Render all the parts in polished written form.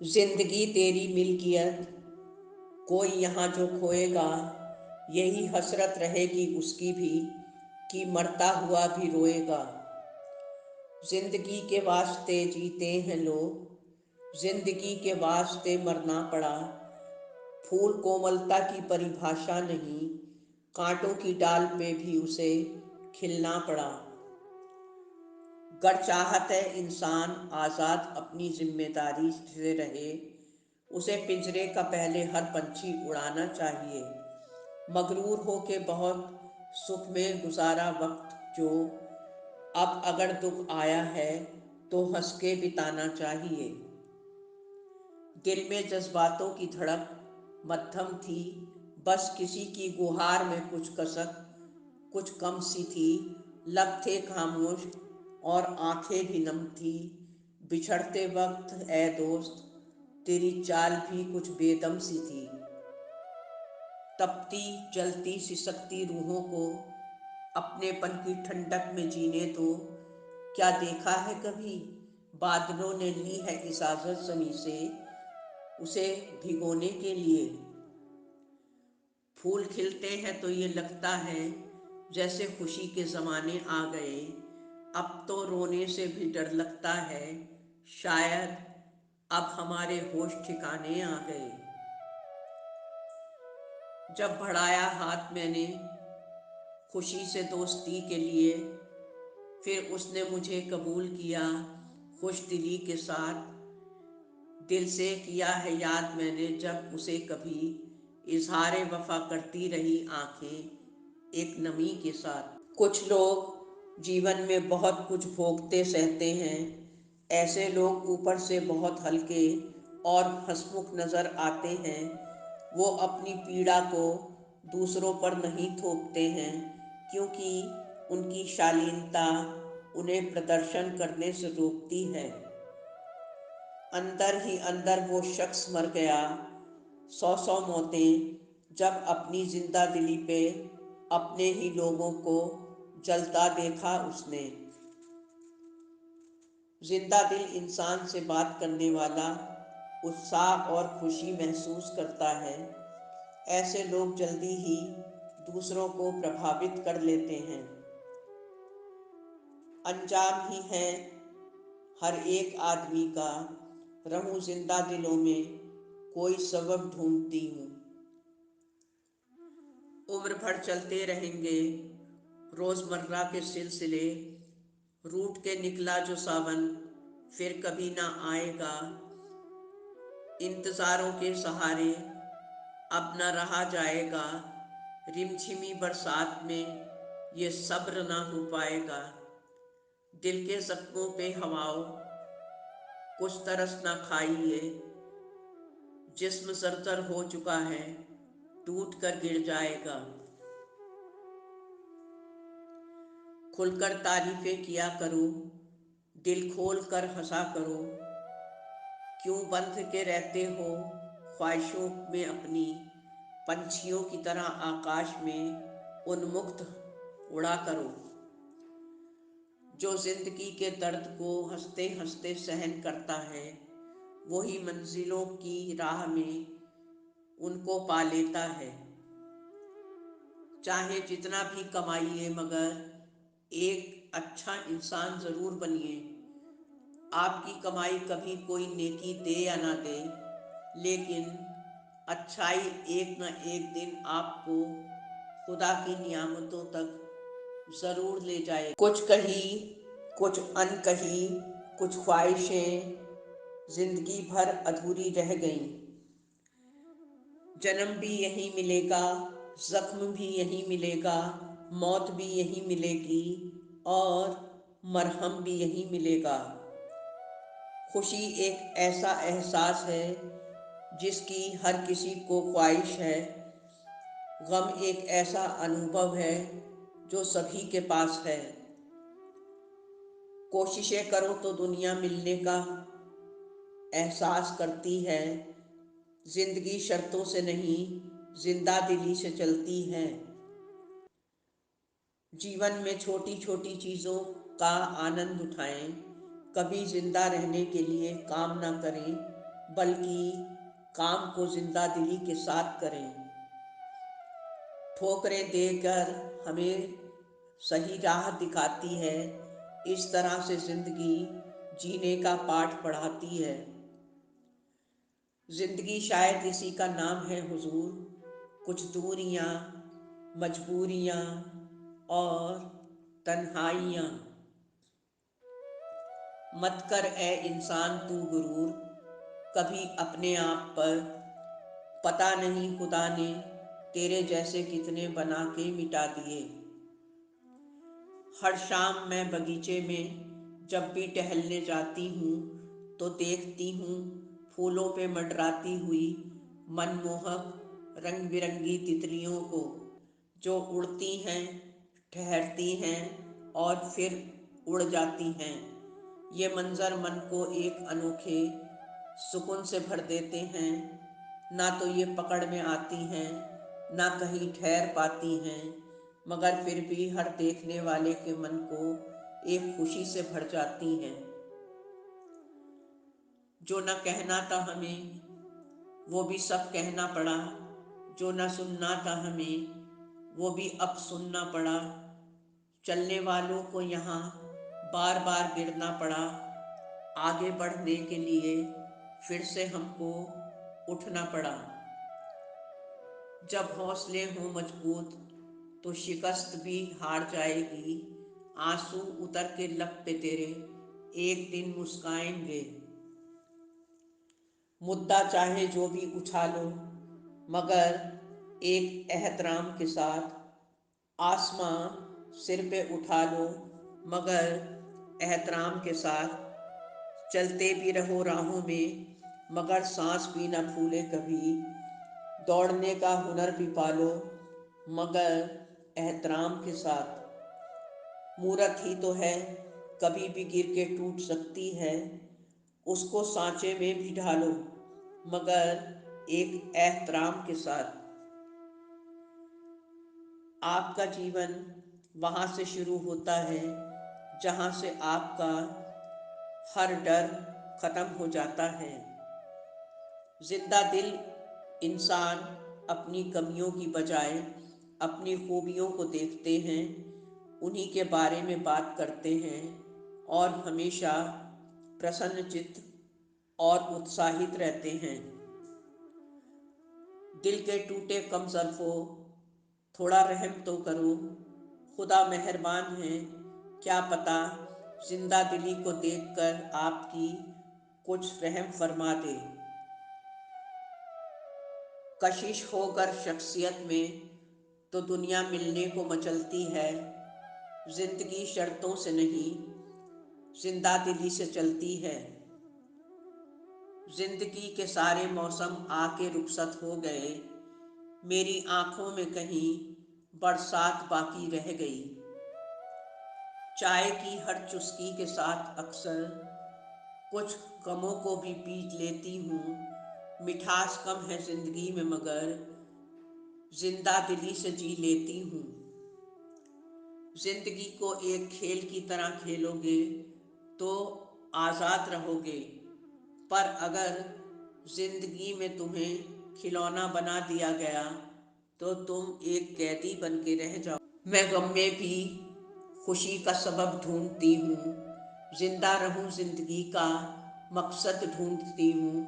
जिंदगी तेरी मिल्कियत, कोई यहाँ जो खोएगा, यही हसरत रहेगी उसकी भी कि मरता हुआ भी रोएगा। जिंदगी के वास्ते जीते हैं लोग, जिंदगी के वास्ते मरना पड़ा। फूल कोमलता की परिभाषा नहीं, कांटों की डाल पे भी उसे खिलना पड़ा। गर चाहत है इंसान आज़ाद अपनी जिम्मेदारी से रहे, उसे पिंजरे का पहले हर पंछी उड़ाना चाहिए। मगरूर हो के बहुत सुख में गुजारा वक्त जो, अब अगर दुख आया है तो हंस के बिताना चाहिए। दिल में जज्बातों की धड़क मध्यम थी, बस किसी की गुहार में कुछ कसक कुछ कम सी थी। लब थे खामोश और आंखें भी नम थी। बिछड़ते वक्त ए दोस्त, तेरी चाल भी कुछ बेदम सी थी। तपती जलती सिसकती रूहों को अपनेपन की ठंडक में जीने दो। क्या देखा है कभी बादलों ने ली है इजाजत ज़मीं से उसे भिगोने के लिए। फूल खिलते हैं तो ये लगता है जैसे खुशी के ज़माने आ गए। अब तो रोने से भी डर लगता है, शायद अब हमारे होश ठिकाने आ गए। जब बढ़ाया हाथ मैंने खुशी से दोस्ती के लिए, फिर उसने मुझे कबूल किया खुश दिली के साथ। दिल से किया है याद मैंने जब उसे कभी, इजहारे वफा करती रही आंखें एक नमी के साथ। कुछ लोग जीवन में बहुत कुछ भोगते सहते हैं, ऐसे लोग ऊपर से बहुत हल्के और हंसमुख नज़र आते हैं। वो अपनी पीड़ा को दूसरों पर नहीं थोपते हैं, क्योंकि उनकी शालीनता उन्हें प्रदर्शन करने से रोकती है। अंदर ही अंदर वो शख्स मर गया, सौ सौ मौतें जब अपनी जिंदा दिली पे अपने ही लोगों को जलता देखा उसने। जिंदा दिल इंसान से बात करने वाला उत्साह और खुशी महसूस करता है। ऐसे लोग जल्दी ही दूसरों को प्रभावित कर लेते हैं। अंजाम ही है हर एक आदमी का, रहूं जिंदा दिलों में कोई सबब ढूंढती हूँ। उम्र भर चलते रहेंगे रोज़मर्रा के सिलसिले, रूठ के निकला जो सावन फिर कभी ना आएगा। इंतज़ारों के सहारे अब न रहा जाएगा, रिमझिमी बरसात में ये सब्र ना हो पाएगा। दिल के जख्मों पे हवाओं कुछ तरस ना खाइए, जिस्म जर्जर हो चुका है टूट कर गिर जाएगा। खुलकर तारीफें किया करो, दिल खोल कर हंसा करो। क्यों बंध के रहते हो ख्वाहिशों में अपनी, पंछियों की तरह आकाश में उन्मुक्त उड़ा करो। जो जिंदगी के दर्द को हंसते हंसते सहन करता है, वही मंजिलों की राह में उनको पा लेता है। चाहे जितना भी कमाइए मगर एक अच्छा इंसान ज़रूर बनिए। आपकी कमाई कभी कोई नेकी दे या ना दे, लेकिन अच्छाई एक न एक दिन आपको खुदा की नियामतों तक ज़रूर ले जाए। कुछ कही कुछ अनकही कुछ ख्वाहिशें जिंदगी भर अधूरी रह गईं। जन्म भी यहीं मिलेगा, जख्म भी यहीं मिलेगा, मौत भी यहीं मिलेगी और मरहम भी यहीं मिलेगा। खुशी एक ऐसा एहसास है जिसकी हर किसी को ख्वाहिश है। गम एक ऐसा अनुभव है जो सभी के पास है। कोशिशें करो तो दुनिया मिलने का एहसास करती है। जिंदगी शर्तों से नहीं, जिंदा दिली से चलती है। जीवन में छोटी छोटी चीज़ों का आनंद उठाएं, कभी जिंदा रहने के लिए काम ना करें। बल्कि काम को जिंदा दिली के साथ करें। ठोकरें देकर हमें सही राह दिखाती है, इस तरह से जिंदगी जीने का पाठ पढ़ाती है। जिंदगी शायद इसी का नाम है हुजूर, कुछ दूरियां, मजबूरियां और तन्हाइयां। मत कर ए इंसान तू गुरूर कभी अपने आप पर, पता नहीं खुदा ने तेरे जैसे कितने बना के मिटा दिए। हर शाम मैं बगीचे में जब भी टहलने जाती हूँ तो देखती हूँ फूलों पे मंडराती हुई मनमोहक रंग बिरंगी तितलियों को, जो उड़ती हैं, ठहरती हैं और फिर उड़ जाती हैं। ये मंजर मन को एक अनोखे सुकून से भर देते हैं। ना तो ये पकड़ में आती हैं, ना कहीं ठहर पाती हैं, मगर फिर भी हर देखने वाले के मन को एक खुशी से भर जाती हैं। जो न कहना था हमें वो भी सब कहना पड़ा, जो न सुनना था हमें वो भी अब सुनना पड़ा। चलने वालों को यहाँ बार बार गिरना पड़ा, आगे बढ़ने के लिए फिर से हमको उठना पड़ा। जब हौसले हों मजबूत तो शिकस्त भी हार जाएगी, आंसू उतर के लब पे तेरे एक दिन मुस्काएंगे। मुद्दा चाहे जो भी उछालो मगर एक एहतराम के साथ, आसमां सिर पे उठा लो मगर एहतराम के साथ। चलते भी रहो राहों में मगर सांस भी न फूले कभी, दौड़ने का हुनर भी पालो मगर एहतराम के साथ। मूरत ही तो है कभी भी गिर के टूट सकती है, उसको सांचे में भी ढालो मगर एक एहतराम के साथ। आपका जीवन वहाँ से शुरू होता है जहाँ से आपका हर डर खत्म हो जाता है। जिंदा दिल इंसान अपनी कमियों की बजाय अपनी खूबियों को देखते हैं, उन्हीं के बारे में बात करते हैं और हमेशा प्रसन्नचित्त और उत्साहित रहते हैं। दिल के टूटे कम ज़र्फ़ो थोड़ा रहम तो करो, खुदा मेहरबान है, क्या पता जिंदा दिली को देखकर आपकी कुछ रहम फरमा दे। कशिश होकर शख्सियत में तो दुनिया मिलने को मचलती है, जिंदगी शर्तों से नहीं जिंदा दिली से चलती है। जिंदगी के सारे मौसम आके रुखसत हो गए, मेरी आंखों में कहीं बरसात बाकी रह गई। चाय की हर चुस्की के साथ अक्सर कुछ गमों को भी पी लेती हूँ। मिठास कम है जिंदगी में मगर जिंदा दिली से जी लेती हूँ। जिंदगी को एक खेल की तरह खेलोगे तो आज़ाद रहोगे, पर अगर जिंदगी में तुम्हें खिलौना बना दिया गया तो तुम एक कैदी बन के रह जाओ। मैं गम में भी खुशी का सबब ढूंढती हूँ, जिंदा रहूँ जिंदगी का मकसद ढूंढती हूँ।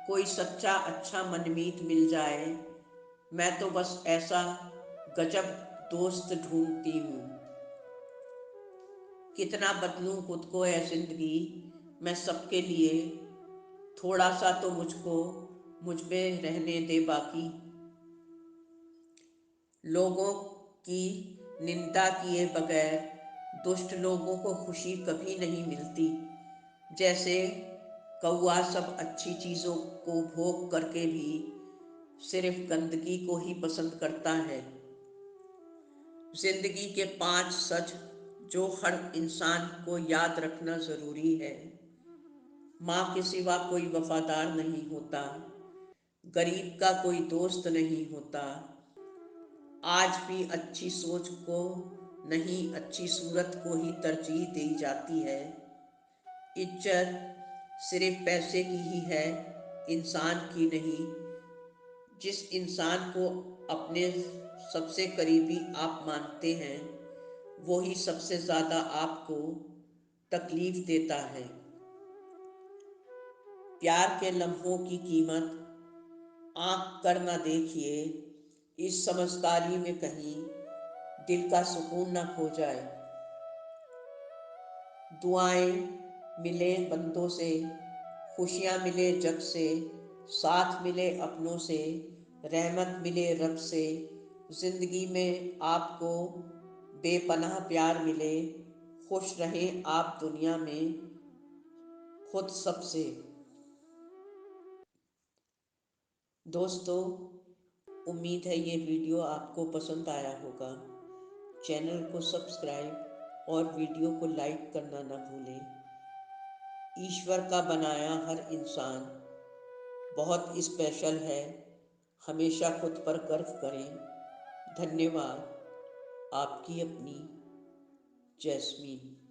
कोई सच्चा अच्छा मनमीत मिल जाए, मैं तो बस ऐसा गजब दोस्त ढूंढती हूँ। कितना बदलूं खुद को है जिंदगी मैं सबके लिए, थोड़ा सा तो मुझको मुझ में रहने दे बाकी। लोगों की निंदा किए बगैर दुष्ट लोगों को खुशी कभी नहीं मिलती। जैसे कौआ सब अच्छी चीज़ों को भोग करके भी सिर्फ गंदगी को ही पसंद करता है। जिंदगी के 5 सच जो हर इंसान को याद रखना ज़रूरी है। माँ के सिवा कोई वफादार नहीं होता, गरीब का कोई दोस्त नहीं होता, आज भी अच्छी सोच को नहीं अच्छी सूरत को ही तरजीह दी जाती है। इज्जत सिर्फ पैसे की ही है, इंसान की नहीं। जिस इंसान को अपने सबसे करीबी आप मानते हैं वो ही सबसे ज़्यादा आपको तकलीफ़ देता है। प्यार के लम्हों की कीमत आँख कर ना देखिए, इस समझदारी में कहीं दिल का सुकून ना खो जाए। दुआएं मिले बंदों से, खुशियाँ मिले जग से, साथ मिले अपनों से, रहमत मिले रब से। ज़िंदगी में आपको बेपनाह प्यार मिले, खुश रहें आप दुनिया में खुद सबसे। दोस्तों, उम्मीद है ये वीडियो आपको पसंद आया होगा। चैनल को सब्सक्राइब और वीडियो को लाइक करना न भूलें। ईश्वर का बनाया हर इंसान बहुत स्पेशल है, हमेशा खुद पर गर्व करें। धन्यवाद। आपकी अपनी जैस्मीन।